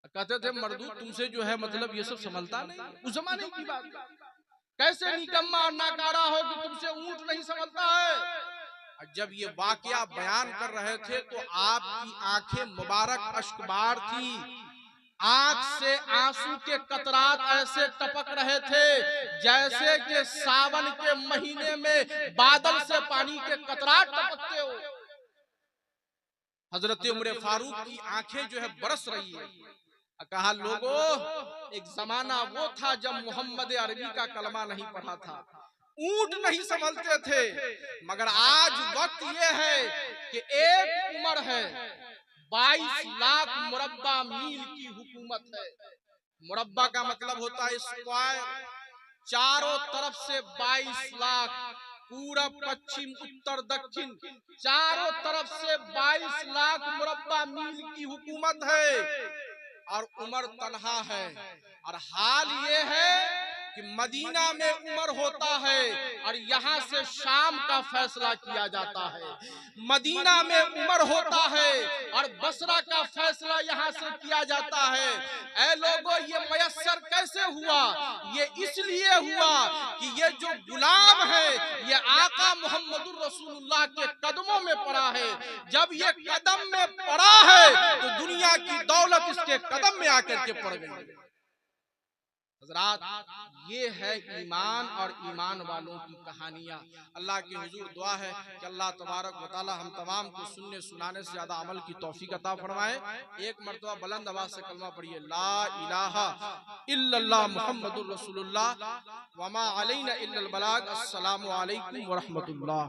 Speaker 1: कहते थे मर्दू तुमसे जो है मतलब ये सब संभलता नहीं। उस जमाने की बात, कैसे निकम्मा और नाकारा हो कि तुमसे ऊंट नहीं संभलता है। जब ये वाकया बयान कर रहे थे तो आपकी आंखें मुबारक अश्कबार थी, आंख से आंसू के कतरात ऐसे टपक रहे थे जैसे कि सावन के महीने में बादल से पानी के कतरात टपकते हो। हजरत उमर फारूक की आंखें जो है बरस रही है। कहा लोगों, एक जमाना वो था जब मोहम्मद अरबी का कलमा नहीं पढ़ा था, ऊंट नहीं संभलते थे, मगर आज वक्त ये है कि एक उम्र है, 22 लाख मुरब्बा मील की हुकूमत है। मुरब्बा का मतलब होता है स्क्वायर, चारों तरफ से 22 लाख, पूरब पश्चिम उत्तर दक्षिण चारों तरफ से 22 लाख मुरब्बा मील की हुकूमत है, और उमर तन्हा है। और हाल ये है कि मदीना में उमर होता है और यहाँ से शाम का फैसला किया जाता है। मदीना में उमर होता है और बसरा का फैसला यहाँ से किया जाता है। ऐ लोगों, ये मयस्सर कैसे हुआ? ये इसलिए हुआ कि ये जो गुलाम है ये आका मोहम्मदुर रसूलुल्लाह के कदमों में पड़ा है। जब ये कदम में पड़ा है तो दुनिया की दौलत इसके कदम में आकर के पड़ गई। हज़रात, ये है ईमान और ईमान वालों की कहानियां। अल्लाह की हुजूर दुआ है कि अल्लाह तबारक व तआला हम तमाम को सुनने सुनाने से ज्यादा अमल की तौफीक अता फरमाए। एक मर्तबा बुलंद आवाज से कलमा पढ़िए, ला इलाहा इल्लल्लाह मुहम्मदुर रसूलुल्लाह वमा अलैना इल्लल बलाग। अस्सलामु अलैकुम व रहमतुल्लाह।